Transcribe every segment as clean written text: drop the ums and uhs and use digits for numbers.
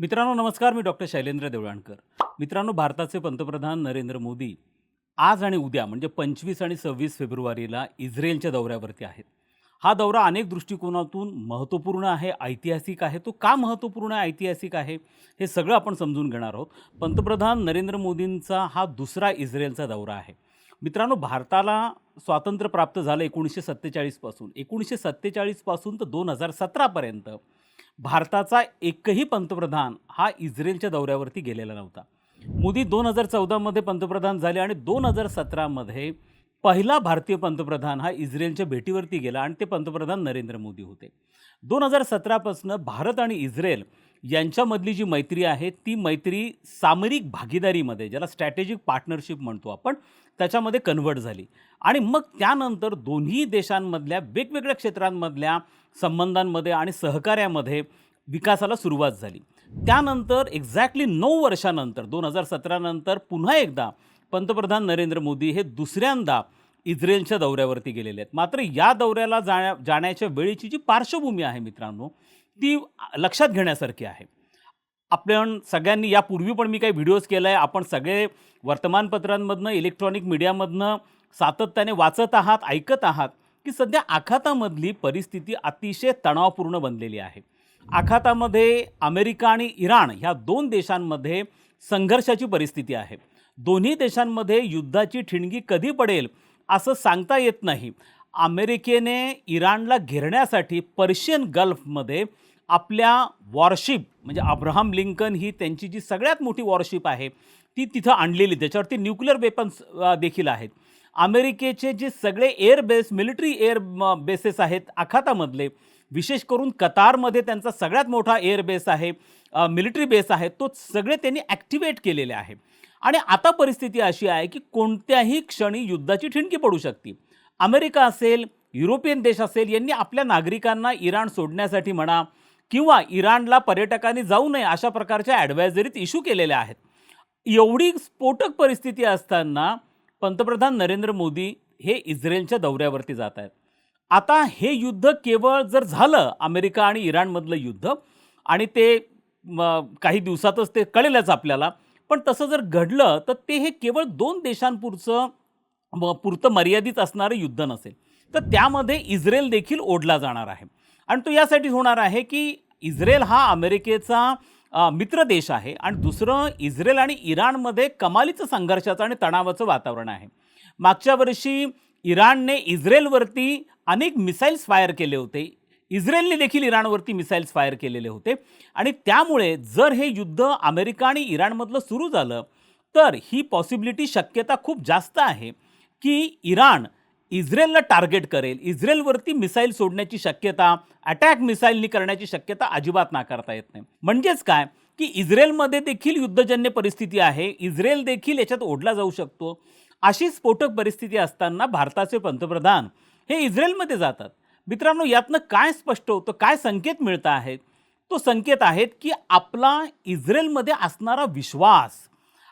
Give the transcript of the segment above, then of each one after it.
मित्रांनो नमस्कार. मी डॉक्टर शैलेंद्र देवळाणकर. मित्रांनो, भारताचे पंतप्रधान नरेंद्र मोदी आज आणि उद्या म्हणजे 25 आणि 26 फेब्रुवारीला इस्रायलच्या दौऱ्यावरती आहेत. हा दौरा अनेक दृष्टिकोनातून महत्त्वपूर्ण आहे, ऐतिहासिक आहे. तो का महत्त्वपूर्ण आहे, ऐतिहासिक आहे, हे सगळं आपण समजून घेणार आहोत. पंतप्रधान नरेंद्र मोदींचा हा दुसरा इस्रायलचा दौरा आहे. मित्रांनो, भारताला स्वातंत्र्य प्राप्त झालं 1947 पासून. 1947 पासून तर 2017 पर्यंत भारताचा एकही पंतप्रधान हा इस्रायलच्या दौऱ्यावरती गेलेला नव्हता. मोदी 2014 मध्ये पंतप्रधान झाले आणि 2017 मध्ये पहिला भारतीय पंतप्रधान हा इस्रायलच्या भेटीवरती गेला आणि ते पंतप्रधान नरेंद्र मोदी होते. 2017 पासून भारत आणि इस्रायल यांच्यामधली जी मैत्री आहे ती मैत्री सामरिक भागीदारीमध्ये, ज्याला स्ट्रॅटेजिक पार्टनरशिप म्हणतो आपण, त्याच्यामध्ये कन्व्हर्ट झाली. आणि मग त्यानंतर दोन्ही देशांमधल्या वेगवेगळ्या क्षेत्रांमधल्या संबंधांमध्ये आणि सहकार्यामध्ये विकासाला सुरुवात झाली. त्यानंतर एक्झॅक्टली 9 वर्षानंतर 2017 नंतर पुन्हा एकदा पंतप्रधान नरेंद्र मोदी हे दुसऱ्यांदा इस्रायलच्या दौऱ्यावरती गेलेले आहेत. मात्र या दौऱ्याला जाण्याच्या वेळेची जी पार्श्वभूमी आहे मित्रांनो, ती लक्षात घेण्यासारखी आहे. आपण सगळ्यांनी यापूर्वी पण मी काही व्हिडिओज केला आहे. आपण सगळे वर्तमानपत्रांमधनं, इलेक्ट्रॉनिक मीडियामधनं सातत्याने वाचत आहात, ऐकत आहात की सध्या आखातामधली परिस्थिती अतिशय तणावपूर्ण बनलेली आहे. आखातामध्ये अमेरिका आणि इराण ह्या 2 देशांमध्ये संघर्षाची परिस्थिती आहे. दोन्ही देशांमध्ये युद्धाची ठिणगी कधी पडेल असं सांगता येत नाही. अमेरिकेने इराणला घेरण्यासाठी पर्शियन गल्फमध्ये आपल्या वॉरशिप म्हणजे अब्राहम लिंकन ही त्यांची जी सगळ्यात मोठी वॉरशिप आहे ती तिथं आणलेली, त्याच्यावरती न्यूक्लिअर वेपन्स देखील आहेत. अमेरिकेचे जे सगळे एअरबेस, मिलिटरी एअर बेसेस आहेत आखातामधले, विशेष करून कतारमध्ये त्यांचा सगळ्यात मोठा एअरबेस आहे, मिलिटरी बेस आहे, तो सगळे त्यांनी ॲक्टिवेट केलेले आहे. आणि आता परिस्थिती अशी आहे की कोणत्याही क्षणी युद्धाची ठिणगी पडू शकते. अमेरिका असेल, युरोपियन देश असेल, यांनी आपल्या नागरिकांना इराण सोडण्यासाठी म्हणा किंवा इराणला पर्यटकांनी जाऊ नये अशा प्रकारच्या ॲडवायझरीज इश्यू केलेल्या आहेत. एवढी स्फोटक परिस्थिती असताना पंतप्रधान नरेंद्र मोदी हे इस्रायलच्या दौऱ्यावरती जात आहेत. आता हे युद्ध केवळ जर झालं, अमेरिका आणि इराणमधलं युद्ध, आणि ते काही दिवसातच ते कळेलच आपल्याला, पण तसं जर घडलं तर ते हे केवळ 2 देशांपुरतं मर्यादित असणारं युद्ध नसेल, तर त्यामध्ये इस्रायल देखील ओढला जाणार आहे. आणि तो यासाठी होणार आहे की इस्रायल हा अमेरिकेचा मित्र देश आहे आणि दुसरं, इस्रायल आणि इराणमध्ये कमालीचं संघर्षाचं आणि तणावाचं वातावरण आहे. मागच्या वर्षी इराणने इस्रायलवरती अनेक मिसाईल्स फायर केले होते. इस्रायलने देखील इराणवरती मिसाईल्स फायर केलेले होते. आणि त्यामुळे जर हे युद्ध अमेरिका आणि इराणमधलं सुरू झालं तर ही पॉसिबिलिटी, शक्यता खूप जास्त आहे की इराण इस्रायलला टार्गेट करेल, इस्रायलवरती मिसाईल सोडण्याची शक्यता, अटॅक मिसाईलनी करण्याची शक्यता अजिबात नाकारता येत नाही. म्हणजेच काय की इस्रायलमध्ये देखील युद्धजन्य परिस्थिती आहे, इस्रायल देखील याच्यात ओढला जाऊ शकतो. अशी स्फोटक परिस्थिती असताना भारताचे पंतप्रधान हे इस्रायलमध्ये जातात. मित्रांनो, यातनं काय स्पष्ट होतं, काय संकेत मिळत आहेत? तो संकेत आहेत की आपला इस्रायलमध्ये असणारा विश्वास,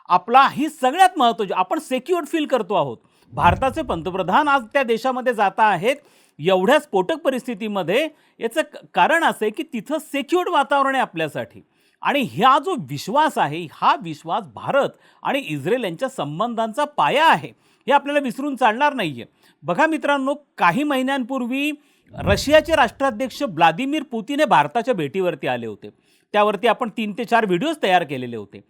आपला ही सगळ्यात महत्त्वाची, आपण सेक्युअर्ड फील करतो आहोत. भारताचे पंतप्रधान आज त्या देशामध्ये जात आहेत एवढ्या स्फोटक परिस्थितीमध्ये. याचं कारण असं आहे की तिथं सेक्युअर्ड वातावरण आहे आपल्यासाठी. आणि हा जो विश्वास आहे, हा विश्वास भारत आणि इस्रायल यांच्या संबंधांचा पाया आहे, हे आपल्याला विसरून चालणार नाही आहे. बघा मित्रांनो, काही महिन्यांपूर्वी रशियाचे राष्ट्राध्यक्ष व्लादिमीर पुतिन हे भारताच्या भेटीवरती आले होते. त्यावरती आपण 3 ते 4 व्हिडिओज तयार केलेले होते.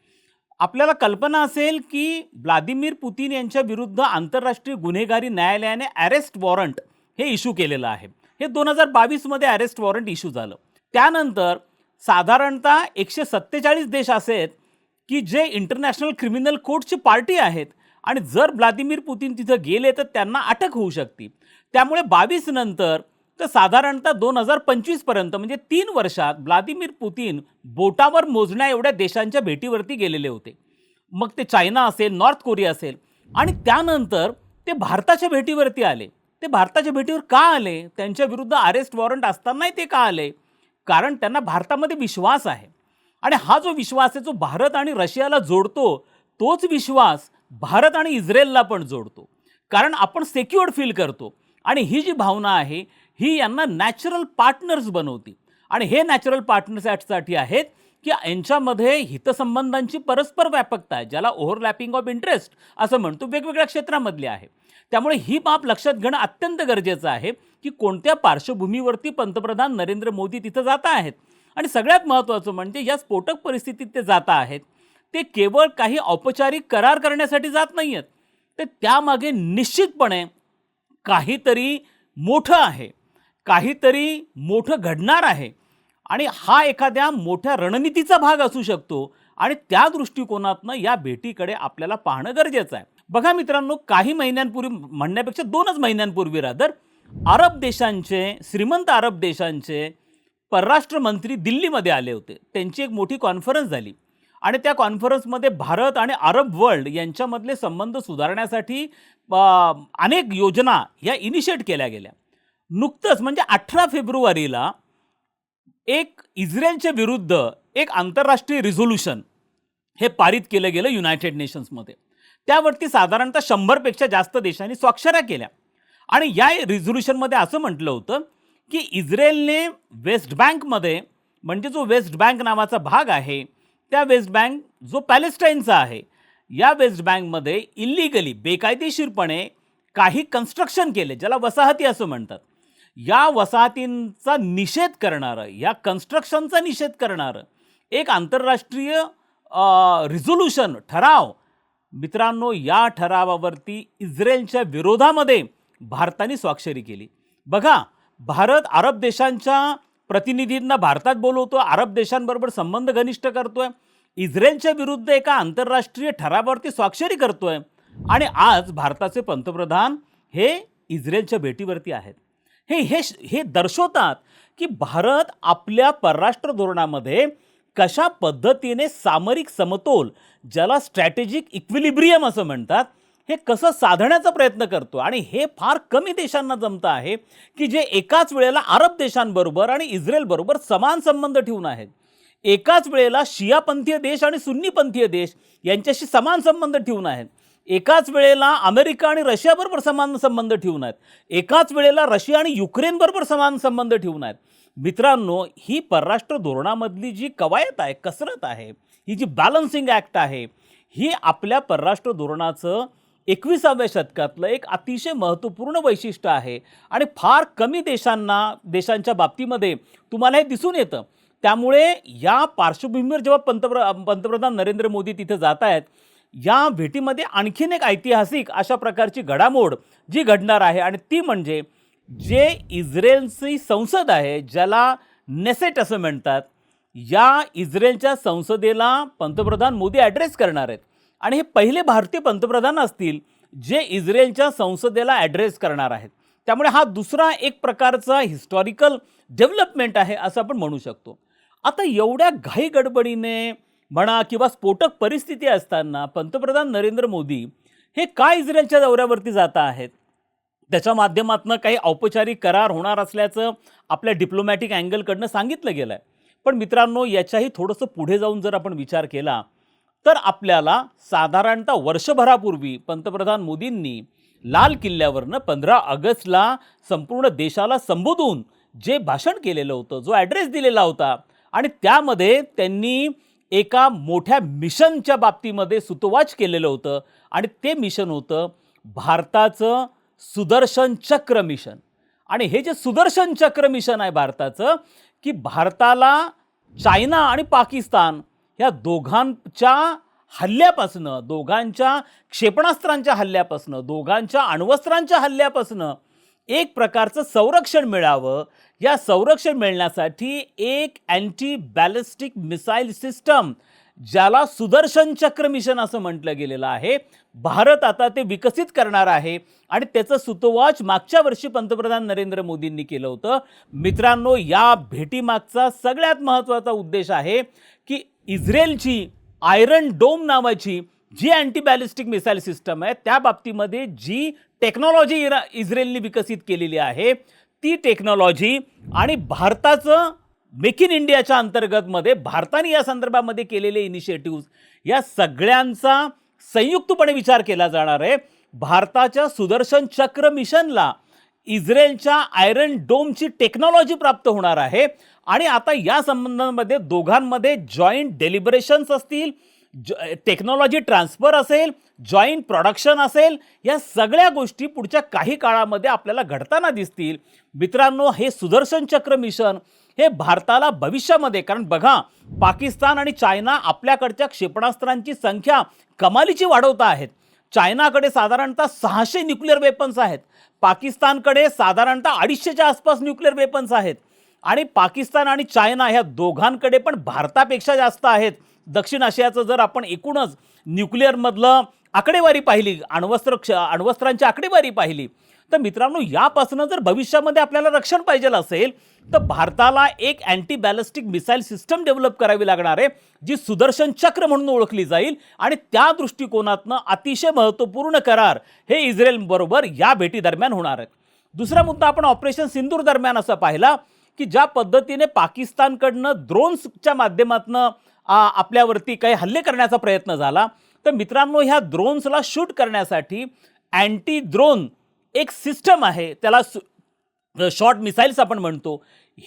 आपल्याला कल्पना असेल की व्लादिमीर पुतिन यांच्या विरुद्ध आंतरराष्ट्रीय गुन्हेगारी न्यायालयाने अरेस्ट वॉरंट हे इश्यू केलेलं आहे. हे 2022 मध्ये अरेस्ट वॉरंट इश्यू झालं. त्यानंतर साधारणतः 147 देश असे आहेत की जे इंटरनॅशनल क्रिमिनल कोर्टची पार्टी आहेत आणि जर व्लादिमीर पुतिन तिथं गेले तर त्यांना अटक होऊ शकते. त्यामुळे 22 नंतर तर साधारणतः 2025 पर्यंत म्हणजे 3 वर्षात व्लादिमीर पुतिन बोटावर मोजण्या एवढ्या देशांच्या भेटीवरती गेलेले होते. मग ते चायना असेल, नॉर्थ कोरिया असेल. आणि त्यानंतर ते भारताच्या भेटीवरती आले. ते भारताच्या भेटीवर का आले? त्यांच्या विरुद्ध अरेस्ट वॉरंट असतानाही ते का आले? कारण त्यांना भारतामध्ये विश्वास आहे. आणि हा जो विश्वास आहे, जो भारत आणि रशियाला जोडतो, तोच विश्वास भारत आणि इस्रायलला पण जोडतो. कारण आपण सेक्युअर्ड फील करतो. आणि ही जी भावना आहे ही यांना नॅचरल पार्टनर्स बनवते. आणि हे नॅचरल पार्टनर्ससाठी आहेत की यांच्यामध्ये हितसंबंधांची परस्पर व्यापकता आहे, ज्याला ओव्हरलॅपिंग ऑफ इंटरेस्ट असं म्हणतो, वेगवेगळ्या क्षेत्रामधली आहे. त्यामुळे ही बाब लक्षात घेणं अत्यंत गरजेचं आहे की कोणत्या पार्श्वभूमीवरती पंतप्रधान नरेंद्र मोदी तिथं जात आहेत. आणि सगळ्यात महत्त्वाचं म्हणजे या स्फोटक परिस्थितीत ते जात आहेत, ते केवळ काही औपचारिक करार करण्यासाठी जात नाही आहेत, तर त्यामागे निश्चितपणे काहीतरी मोठं आहे, काहीतरी मोठं घडणार आहे आणि हा एखाद्या मोठ्या रणनीतीचा भाग असू शकतो. आणि त्या दृष्टिकोनातनं या भेटीकडे आपल्याला पाहणं गरजेचं आहे. बघा मित्रांनो, काही महिन्यांपूर्वी म्हणण्यापेक्षा 2च महिन्यांपूर्वी अरब देशांचे, श्रीमंत अरब देशांचे परराष्ट्र मंत्री दिल्लीमध्ये आले होते. त्यांची एक मोठी कॉन्फरन्स झाली आणि त्या कॉन्फरन्समध्ये भारत आणि अरब वर्ल्ड यांच्यामधले संबंध सुधारण्यासाठी अनेक योजना या इनिशिएट केल्या गेल्या. नुकतंच म्हणजे 18 फेब्रुवारीला एक इस्रायलच्या विरुद्ध एक आंतरराष्ट्रीय रिझोल्यूशन हे पारित केलं गेलं युनायटेड नेशन्समध्ये. त्यावरती साधारणतः 100पेक्षा जास्त देशांनी स्वाक्षऱ्या केल्या आणि या रिझोल्यूशनमध्ये असं म्हटलं होतं की इस्रायलने वेस्ट बँकमध्ये, म्हणजे जो वेस्ट बँक नावाचा भाग आहे, त्या वेस्ट बँक जो पॅलेस्टाईनचा आहे, या वेस्ट बँकमध्ये इल्लिगली, बेकायदेशीरपणे काही कन्स्ट्रक्शन केले, ज्याला वसाहती असं म्हणतात. या वसाहतींचा निषेध करणारं, या कन्स्ट्रक्शनचा निषेध करणारं एक आंतरराष्ट्रीय रिझोल्यूशन, ठराव, मित्रांनो, या ठरावावरती इस्रायलच्या विरोधामध्ये भारताने स्वाक्षरी केली. बघा, भारत अरब देशांच्या प्रतिनिधींना भारतात बोलवतो, अरब देशांबरोबर संबंध घनिष्ठ करतोय, इस्रायलच्या विरुद्ध एका आंतरराष्ट्रीय ठरावावरती स्वाक्षरी करतोय आणि आज भारताचे पंतप्रधान हे इस्रायलच्या भेटीवरती आहेत. हे हे हे दर्शवतात की भारत आपल्या परराष्ट्र धोरणामध्ये कशा पद्धतीने सामरिक समतोल, ज्याला स्ट्रॅटेजिक इक्विलिब्रियम असं म्हणतात, हे कसं साधण्याचा प्रयत्न करतो. आणि हे फार कमी देशांना जमतं आहे की जे एकाच वेळेला अरब देशांबरोबर आणि इस्रायलबरोबर समान संबंध ठेवून आहेत. एकाच वेळेला शियापंथीय देश आणि सुन्नीपंथीय देश यांच्याशी समान संबंध ठेवून आहेत. एकाच वेळेला अमेरिका आणि रशियाबरोबर समान संबंध ठेवून आहेत. एकाच वेळेला रशिया आणि युक्रेनबरोबर समान संबंध ठेवून आहेत. मित्रांनो, ही परराष्ट्र धोरणामधली जी कवायत आहे, कसरत आहे, ही जी बॅलन्सिंग ॲक्ट आहे, ही आपल्या परराष्ट्र धोरणाचं 21व्या शतकातलं एक अतिशय महत्त्वपूर्ण वैशिष्ट्य आहे आणि फार कमी देशांच्या बाबतीमध्ये तुम्हाला हे दिसून येतं. त्यामुळे या पार्श्वभूमीवर जेव्हा पंतप्रधान नरेंद्र मोदी तिथे जात आहेत, या भेटीमध्ये आणखीन एक ऐतिहासिक अशा प्रकारची घडामोड जी घडणार आहे आणि ती म्हणजे जे इस्रायलची संसद आहे, ज्याला नेसेट असं म्हणतात, या इस्रायलच्या संसदेला पंतप्रधान मोदी ॲड्रेस करणार आहेत आणि हे पहिले भारतीय पंतप्रधान असतील जे इस्रायलच्या संसदेला ॲड्रेस करणार आहेत. त्यामुळे हा दुसरा एक प्रकारचा हिस्टॉरिकल डेव्हलपमेंट आहे असं आपण म्हणू शकतो. आता एवढ्या घाई गडबडीने म्हणा किंवा स्फोटक परिस्थिती असताना पंतप्रधान नरेंद्र मोदी हे का इस्रायलच्या दौऱ्यावरती जात आहेत? त्याच्या माध्यमातून काही औपचारिक करार होणार असल्याचं आपल्या डिप्लोमॅटिक अँगलकडनं सांगितलं गेलं आहे. पण मित्रांनो, याच्याही थोडंसं पुढे जाऊन जर आपण विचार केला तर आपल्याला साधारणतः वर्षभरापूर्वी पंतप्रधान मोदींनी लाल किल्ल्यावरनं 15 ऑगस्टला संपूर्ण देशाला संबोधून जे भाषण केलेलं होतं, जो ॲड्रेस दिलेला होता आणि त्यामध्ये त्यांनी एका मोठ्या मिशनच्या बाबतीमध्ये सुतोवाच केलेलं होतं आणि ते मिशन होतं भारताचं सुदर्शन चक्र मिशन. आणि हे जे सुदर्शन चक्र मिशन आहे भारताचं, की भारताला चायना आणि पाकिस्तान ह्या दोघांच्या हल्ल्यापासनं, दोघांच्या क्षेपणास्त्रांच्या हल्ल्यापासनं, दोघांच्या अण्वस्त्रांच्या हल्ल्यापासनं एक प्रकारचं संरक्षण मिळावं. या संरक्षण मिळण्यासाठी एक अँटी बॅलिस्टिक मिसाईल सिस्टम, ज्याला सुदर्शन चक्र मिशन असं म्हटलं गेलेलं आहे, भारत आता ते विकसित करणार आहे आणि त्याचं सुतोवाच मागच्या वर्षी पंतप्रधान नरेंद्र मोदींनी केलं होतं. मित्रांनो, या भेटीमागचा सगळ्यात महत्त्वाचा उद्देश आहे की इस्रायलची आयरन डोम नावाची जी अँटी बॅलिस्टिक मिसाईल सिस्टम आहे, त्या बाबतीमध्ये जी टेक्नॉलॉजी इस्रायलने विकसित केलेली आहे, ती टेक्नॉलॉजी आणि भारताचं मेक इन इंडियाच्या अंतर्गतमध्ये भारताने या संदर्भामध्ये केलेले इनिशिएटिव्ह, या सगळ्यांचा संयुक्तपणे विचार केला जाणार आहे. भारताच्या सुदर्शन चक्र मिशनला इस्रायलच्या आयरन डोमची टेक्नॉलॉजी प्राप्त होणार आहे आणि आता या संबंधांमध्ये दोघांमध्ये जॉईंट डेलिबरेशन्स असतील, टेक्नॉलॉजी ट्रान्सफर असेल, जॉईंट प्रोडक्शन असेल, या सगळ्या गोष्टी पुढच्या काही काळामध्ये आपल्याला घडताना दिसतील. मित्रांनो, हे सुदर्शन चक्र मिशन हे भारताला भविष्यामध्ये, कारण बघा पाकिस्तान आणि चायना आपल्याकडच्या क्षेपणास्त्रांची संख्या कमालीची वाढवत आहेत. चायनाकडे साधारणतः 600 न्यूक्लिअर वेपन्स आहेत, पाकिस्तानकडे साधारणतः 250च्या आसपास न्यूक्लिअर वेपन्स आहेत. आणि पाकिस्तान आणि चायना ह्या दोघांकडे पण भारतापेक्षा जास्त आहेत. दक्षिण आशियाचं जर आपण एकूणच न्यूक्लिअरमधलं आकडेवारी पाहिली, अण्वस्त्रांची आकडेवारी पाहिली, तर मित्रांनो यापासून जर भविष्यामध्ये आपल्याला रक्षण पाहिजे असेल तर भारताला एक anti ballistic missile system develop करावी लागणार आहे, जी सुदर्शन चक्र म्हणून ओळखली जाईल. आणि त्या दृष्टिकोनातनं अतिशय महत्त्वपूर्ण करार हे इस्रायल बरोबर या भेटी दरम्यान होणार आहेत. दुसरा मुद्दा आपण ऑपरेशन सिंदूर दरम्यान असा पाहिला की ज्या पद्धतीने पाकिस्तानकडनं ड्रोन्सच्या माध्यमातून आपल्यावरती काही हल्ले करण्याचा प्रयत्न झाला, तर मित्रांनो ह्या ड्रोन्सला शूट करण्यासाठी अँटी ड्रोन एक सिस्टम आहे, त्याला शॉर्ट मिसाईल्स आपण म्हणतो.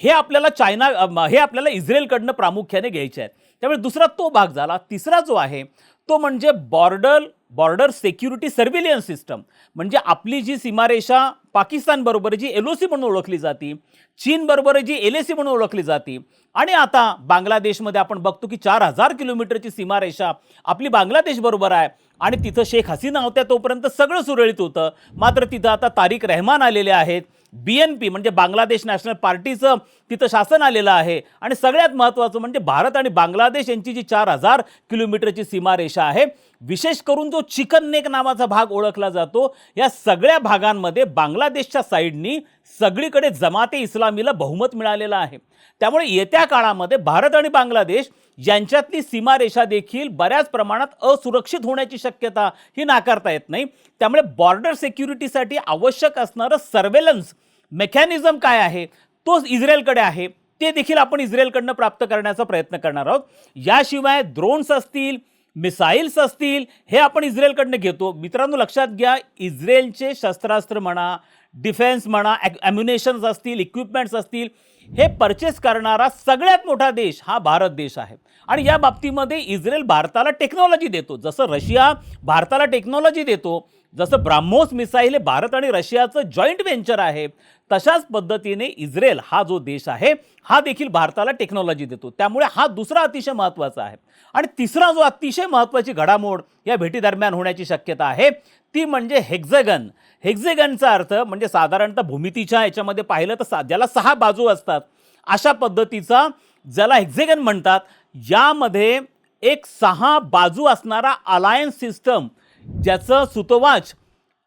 हे आपल्याला इस्रायलकडनं प्रामुख्याने घ्यायचे आहेत. त्यामुळे दुसरा तो भाग झाला. तिसरा जो आहे तो म्हणजे बॉर्डर सिक्युरिटी सर्व्हिलियन्स सिस्टम. म्हणजे आपली जी सीमारेषा पाकिस्तान बरोबर जी LOC म्हणून ओळखली जाते, चीन बरोबर जी LAC म्हणून ओळखली जाते, आणि आता बांगलादेशमध्ये आपण बघतो की 4000 किलोमीटरची सीमारेषा आपली बांगलादेश बरोबर आहे. आणि तिथं शेख हसीना होत्या तोपर्यंत सगळं सुरळीत होतं. मात्र तिथं आता तारिक रहमान आलेले आहेत, BNP म्हणजे बांगलादेश नॅशनल पार्टीचं तिथं शासन आलेलं आहे. आणि सगळ्यात महत्त्वाचं म्हणजे भारत आणि बांगलादेश यांची जी 4000 किलोमीटरची सीमारेषा आहे, विशेष करून जो चिकन नेक नावाचा भाग ओळखला जातो, या सगळ्या भागांमध्ये बांगलादेशच्या साईडनी सगळीकडे जमाते इस्लामीला बहुमत मिळालेलं आहे. त्यामुळे येत्या काळामध्ये भारत आणि बांगलादेश यांच्यातली सीमारेषा देखील बऱ्याच प्रमाणात असुरक्षित होण्याची शक्यता ही नाकारता येत नाही. त्यामुळे बॉर्डर सिक्युरिटीसाठी आवश्यक असणारं सर्वेलन्स मेकॅनिझम काय आहे तो इस्रायलकडे आहे, ते देखील आपण इस्रायलकडनं प्राप्त करण्याचा प्रयत्न करणार आहोत. याशिवाय ड्रोन्स असतील, मिसाईल्स असतील, हे आपण इस्रायलकडनं घेतो. मित्रांनो लक्षात घ्या, इस्रायलचे शस्त्रास्त्र म्हणा, डिफेन्स म्हणा, ॲम्युनेशन्स असतील, इक्विपमेंट्स असतील, हे परचेस करणारा सगळ्यात मोठा देश हा भारत देश आहे. आणि या बाबतीमध्ये इस्रायल भारताला टेक्नॉलॉजी देतो. जसं रशिया भारताला टेक्नॉलॉजी देतो, जसं ब्राह्मोस मिसाईल हे भारत आणि रशियाचं जॉईंट व्हेंचर आहे, तशाच पद्धतीने इस्रायल हा जो देश आहे हा देखील भारताला टेक्नॉलॉजी देतो. त्यामुळे हा दुसरा अतिशय महत्त्वाचा आहे. आणि तिसरा जो अतिशय महत्त्वाची घडामोड या भेटी दरम्यान होण्याची शक्यता आहे ती म्हणजे हेक्झॅगन. हेक्झॅगनचा अर्थ म्हणजे साधारणतः भूमितीच्या याच्यामध्ये पाहिलं तर ज्याला 6 बाजू असतात अशा पद्धतीचा ज्याला हेक्झॅगन म्हणतात, यामध्ये एक 6 बाजू असणारा अलायन्स सिस्टम ज्याचं सुतोवाच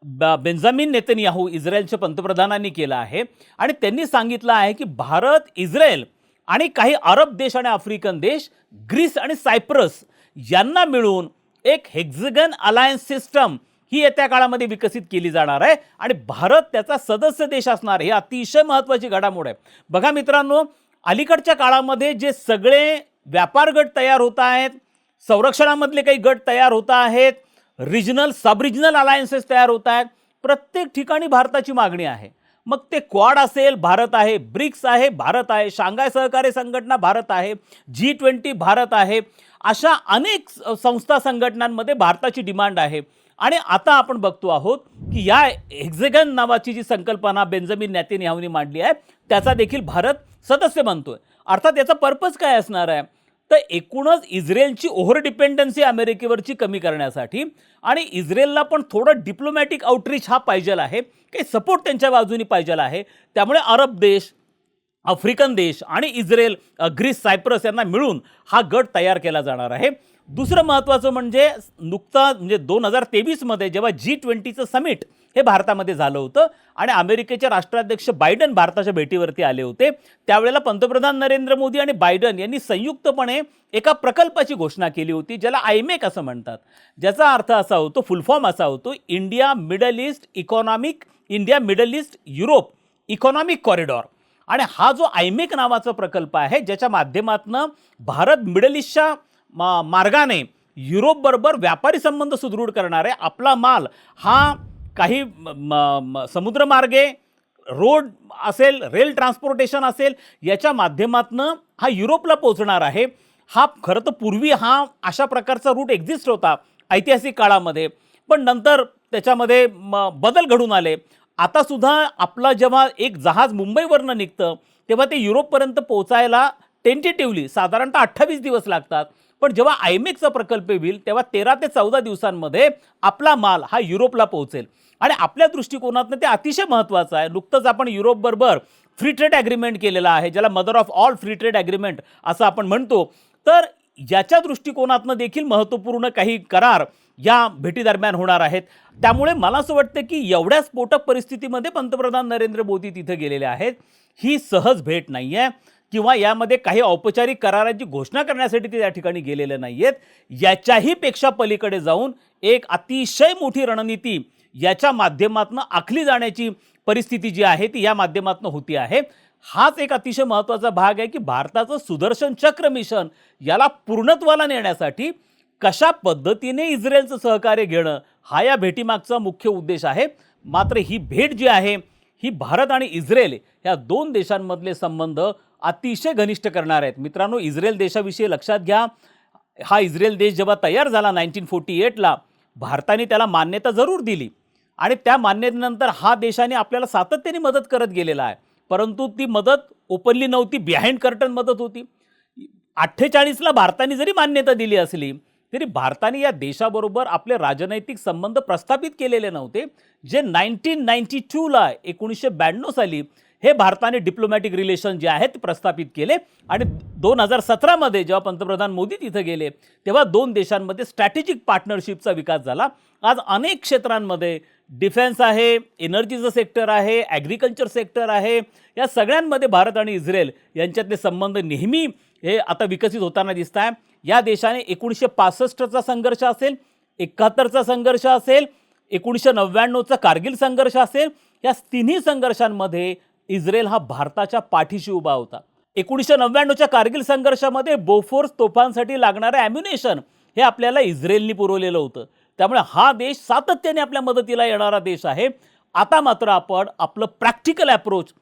बेंजामिन नेतन्याहू इस्रायलच्या पंतप्रधानांनी केलं आहे. आणि त्यांनी सांगितलं आहे की भारत, इस्रायल आणि काही अरब देश आणि आफ्रिकन देश, ग्रीस आणि सायप्रस यांना मिळून एक हेक्झॅगन अलायन्स सिस्टम ही येत्या काळामध्ये विकसित केली जाणार आहे. आणि भारत त्याचा सदस्य देश असणार, ही अतिशय महत्त्वाची घडामोड आहे. बघा मित्रांनो, अलीकडच्या काळामध्ये जे सगळे व्यापार गट तयार होत आहेत, संरक्षणामधले काही गट तयार होत आहेत, रिजनल सब रिजनल अलायन्सेस तयार होत आहेत, प्रत्येक ठिकाणी भारताची मागणी आहे. मग ते क्वाड असेल भारत आहे, ब्रिक्स आहे भारत आहे, शांघाय सहकार्य संघटना भारत आहे, G20 भारत आहे, अशा अनेक संस्था संघटनांमध्ये भारताची डिमांड आहे. आणि आता आपण बघतो आहोत की या हेक्झॅगन नावाची जी संकल्पना बेंजामिन नेतन्याहूंनी मांडली आहे त्याचा देखील भारत सदस्य बनतोय. अर्थात याचा पर्पज काय असणार आहे, तर एकूणच इस्रायलची ओव्हर डिपेंडन्सी अमेरिकेवरची कमी करण्यासाठी आणि इस्रायलला पण थोडं डिप्लोमॅटिक आउटरीच हा पाहिजे आहे, काही सपोर्ट त्यांच्या बाजूनी पाहिजे आहे. त्यामुळे अरब देश, आफ्रिकन देश आणि इस्रायल, ग्रीस, सायप्रस यांना मिळून हा गट तयार केला जाणार आहे. दुसरं महत्त्वाचं म्हणजे नुकतं म्हणजे 2023मध्ये जेव्हा G20चं समिट हे भारतामध्ये झालं होतं आणि अमेरिकेचे राष्ट्राध्यक्ष बायडन भारताच्या भेटीवरती आले होते, त्यावेळेला पंतप्रधान नरेंद्र मोदी आणि बायडन यांनी संयुक्तपणे एका प्रकल्पाची घोषणा केली होती ज्याला आयमेक असं म्हणतात, ज्याचा अर्थ असा होतो, फुल फॉर्म असा होतो, India middle east Europe economic corridor. आणि हा जो आयमेक नावाचा प्रकल्प आहे ज्याच्या माध्यमातून भारत मिडल ईस्टच्या मार्गाने युरोपबरोबर व्यापारी संबंध सुदृढ करणार आहे. आपला माल हा काही समुद्रमार्गे रोड असेल, रेल ट्रान्सपोर्टेशन असेल, याच्या माध्यमातनं हा युरोपला पोहोचणार आहे. हा खरं तर पूर्वी हा अशा प्रकारचा रूट एक्झिस्ट होता ऐतिहासिक काळामध्ये, पण नंतर त्याच्यामध्ये बदल घडून आले. आता सुद्धा आपला जेव्हा एक जहाज मुंबईवरनं निघतं तेव्हा ते युरोपपर्यंत पोहोचायला टेंटेटिव्हली साधारणतः 28 दिवस लागतात. पण जेव्हा आयमेक्सचा प्रकल्प होईल तेव्हा 13 ते 14 दिवसांमध्ये आपला माल हा युरोपला पोहोचेल. आणि आपल्या दृष्टिकोनातनं ते अतिशय महत्त्वाचं आहे. नुकतंच आपण युरोपबरोबर फ्री ट्रेड ॲग्रीमेंट केलेला आहे, ज्याला mother of all free trade agreement असं आपण म्हणतो. तर याच्या दृष्टिकोनातनं देखील महत्त्वपूर्ण काही करार या भेटीदरम्यान होणार आहेत. त्यामुळे मला असं वाटतं की एवढ्या स्फोटक परिस्थितीमध्ये पंतप्रधान नरेंद्र मोदी तिथे गेलेले आहेत. ही सहज भेट नाही आहे किंवा यामध्ये काही औपचारिक कराराची घोषणा करण्यासाठी ते त्या ठिकाणी गेलेले नाही आहेत. याच्याही पेक्षा पलीकडे जाऊन एक अतिशय मोठी रणनीती याच्या माध्यमातून आखली जाण्याची परिस्थिती जी आहे ती या माध्यमातून होती आहे. हाच एक अतिशय महत्त्वाचा भाग आहे की भारताचं सुदर्शन चक्र मिशन याला पूर्णत्वाला नेण्यासाठी कशा पद्धतीने इस्रायलचं सहकार्य घेणं हा या भेटीमागचा मुख्य उद्देश आहे. मात्र ही भेट जी आहे ही भारत आणि इस्रायल या दोन देशांमधले संबंध अतिशय घनिष्ठ करणार आहेत. मित्रांनो, इस्रायल देशाविषयी लक्षात घ्या. हा इस्रायल देश जेव्हा तयार झाला 1948ला, भारताने त्याला मान्यता जरूर दिली आणि त्या मान्यतेनंतर हा देशाने आपल्याला सातत्याने मदत करत गेलेला आहे. परंतु ती मदत ओपनली नव्हती, बिहाइंड कर्टन मदत होती. 48ला भारताने जरी मान्यता दिली असली तरी भारताने या देशाबरोबर आपले राजनैतिक संबंध प्रस्थापित केलेले नव्हते. जे 1992ला 1992 साली हे भारताने डिप्लोमॅटिक रिलेशन जे आहेत ते प्रस्थापित केले आणि 2017मध्ये जेव्हा पंतप्रधान मोदी तिथे गेले तेव्हा दोन देशांमध्ये स्ट्रॅटेजिक पार्टनरशिपचा विकास झाला. आज अनेक क्षेत्रांमध्ये डिफेन्स आहे, एनर्जीचं सेक्टर आहे, ॲग्रिकल्चर सेक्टर आहे, या सगळ्यांमध्ये भारत आणि इस्रायल यांच्यातले संबंध नेहमी हे आता विकसित होताना दिसत आहे. या देशाने 1965चा संघर्ष असेल, 71चा संघर्ष असेल, 1999चा कारगिल संघर्ष असेल, या तिन्ही संघर्षांमध्ये इस्रायल हा भारताच्या पाठीशी उभा होता. 1999च्या कारगिल संघर्षामध्ये बोफोर्स तोफांसाठी लागणारं ॲम्युनेशन हे आपल्याला इस्रायलनी पुरवलेलं होतं. त्यामुळे हा देश सातत्याने आपल्या मदतीला येणारा देश आहे. आता मात्र आपण आपलं प्रॅक्टिकल अप्रोच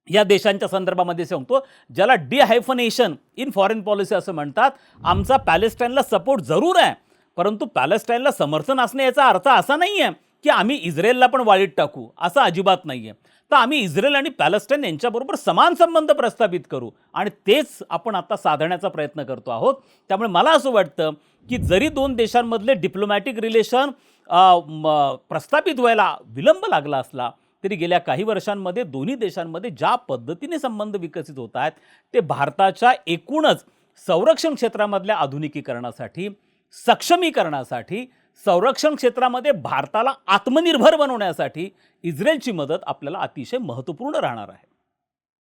या देशांच्या संदर्भामध्ये सांगतो, ज्याला डिहायफनेशन इन फॉरेन पॉलिसी असं म्हणतात. आमचा पॅलेस्टाईनला सपोर्ट जरूर आहे, परंतु पॅलेस्टाईनला समर्थन असणे याचा अर्थ असा नाही आहे की आम्ही इस्रायलला पण वाळीत टाकू, असं अजिबात नाही आहे. तर आम्ही इस्रायल आणि पॅलेस्टाईन यांच्याबरोबर समान संबंध प्रस्थापित करू आणि तेच आपण आता साधण्याचा प्रयत्न करतो आहोत. त्यामुळे मला असं वाटतं की जरी दोन देशांमधले डिप्लोमॅटिक रिलेशन प्रस्थापित व्हायला विलंब लागला असला तरी गेल्या काही वर्षांमध्ये दोन्ही देशांमध्ये ज्या पद्धतीने संबंध विकसित होत आहेत ते भारताच्या एकूणच संरक्षण क्षेत्रामधल्या आधुनिकीकरणासाठी, सक्षमीकरणासाठी, संरक्षण क्षेत्रामध्ये भारताला आत्मनिर्भर बनवण्यासाठी इस्रायलची मदत आपल्याला अतिशय महत्त्वपूर्ण राहणार आहे.